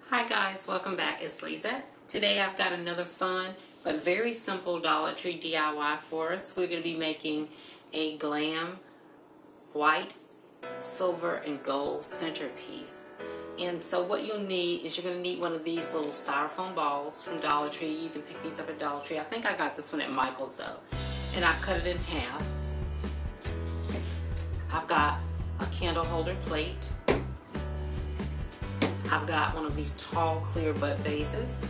Hi guys, welcome back. It's Lisa. Today I've got another fun but very simple Dollar Tree DIY for us. We're going to be making a Glam white, silver, and gold centerpiece. And so what you'll need is you're going to need one of these little styrofoam balls from Dollar Tree. You can pick these up at Dollar Tree. I think I got this one at Michael's though. And I've cut it in half. I've got a candle holder plate. I've got one of these tall clear bud vases.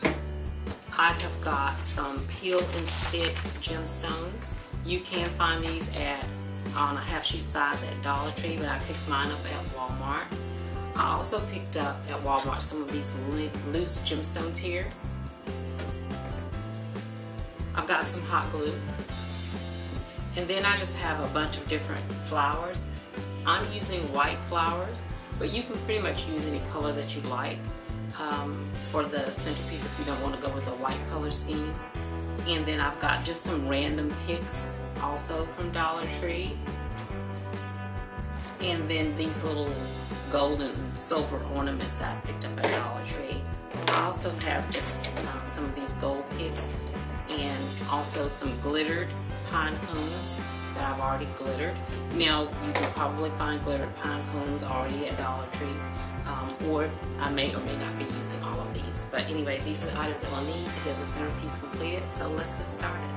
I have got some peel and stick gemstones. You can find these on a half sheet size at Dollar Tree, but I picked mine up at Walmart. I also picked up at Walmart some of these loose gemstones here. I've got some hot glue. And then I just have a bunch of different flowers. I'm using white flowers, but you can pretty much use any color that you like for the centerpiece if you don't want to go with a white color scheme. And then I've got just some random picks also from Dollar Tree. And then these little gold and silver ornaments that I picked up at Dollar Tree. I also have just some of these gold picks and also some glittered pine cones that I've already glittered. Now you can probably find glittered pine cones already at Dollar Tree, or I may or may not be using all of these. But anyway, these are the items that we'll need to get the centerpiece completed, so let's get started.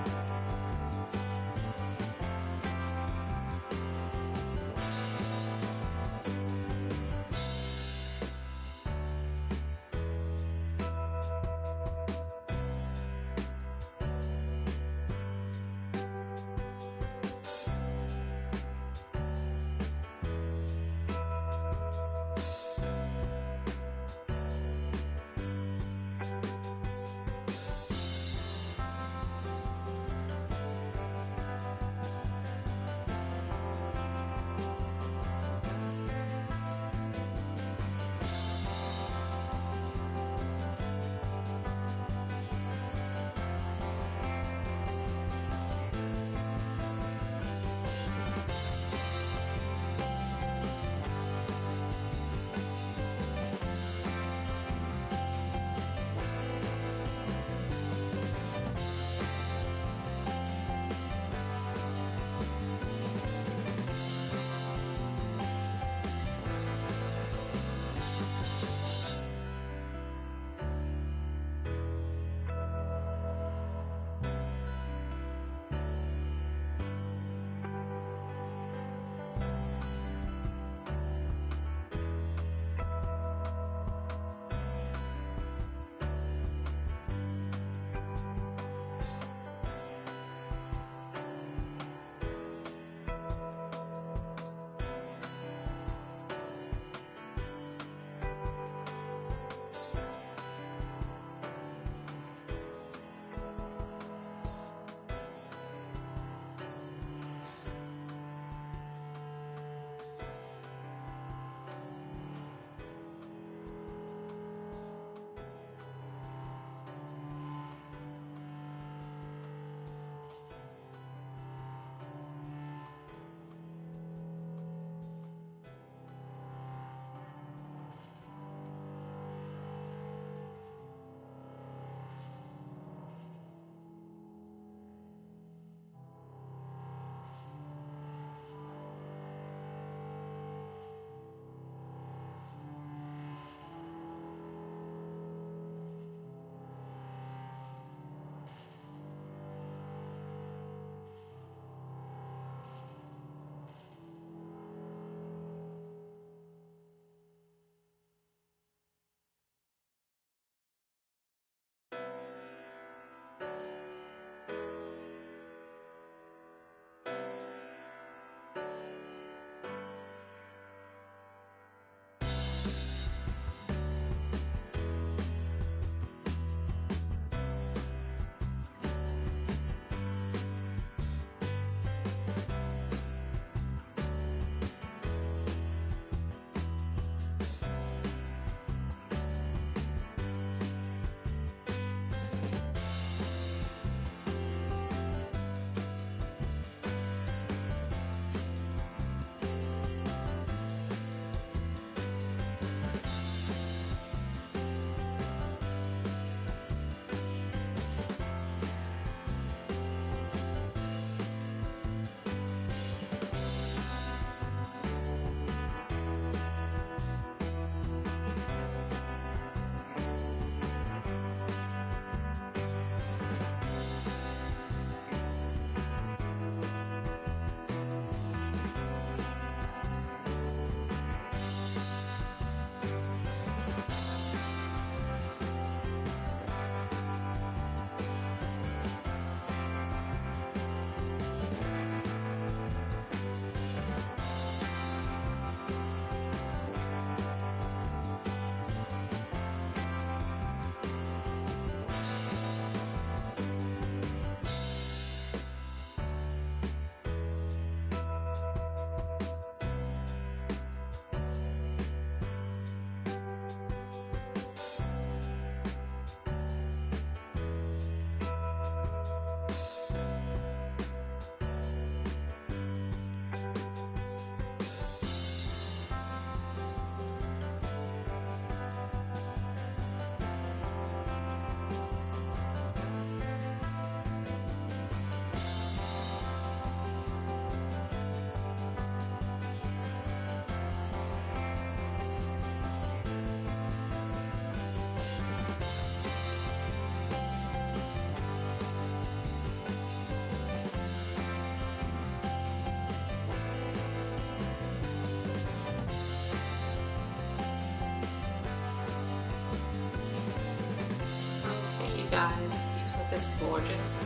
guys, these look as gorgeous.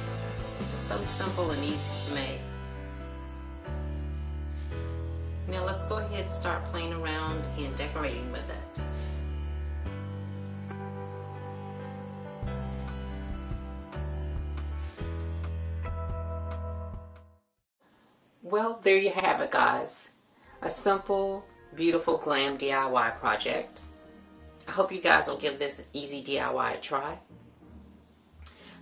It's so simple and easy to make. Now let's go ahead and start playing around and decorating with it. Well, there you have it, guys. A simple, beautiful glam DIY project. I hope you guys will give this easy DIY a try.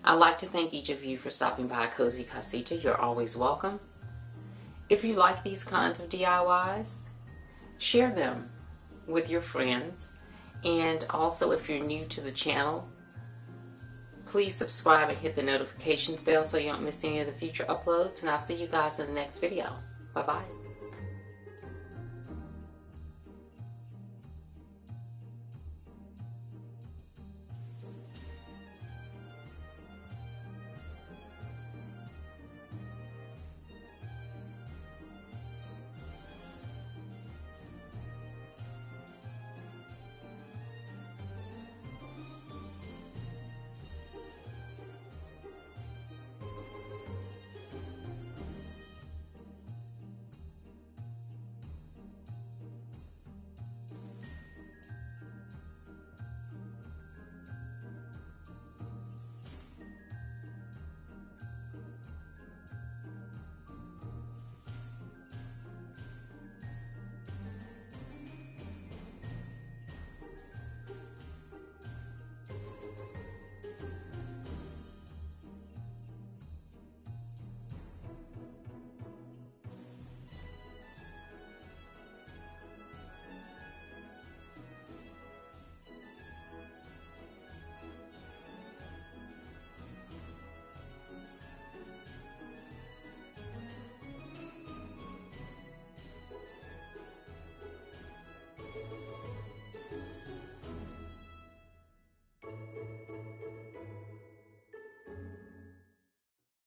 I'd like to thank each of you for stopping by Cozy Casita. You're always welcome. If you like these kinds of DIYs, share them with your friends. And also, if you're new to the channel, please subscribe and hit the notifications bell so you don't miss any of the future uploads. And I'll see you guys in the next video. Bye-bye.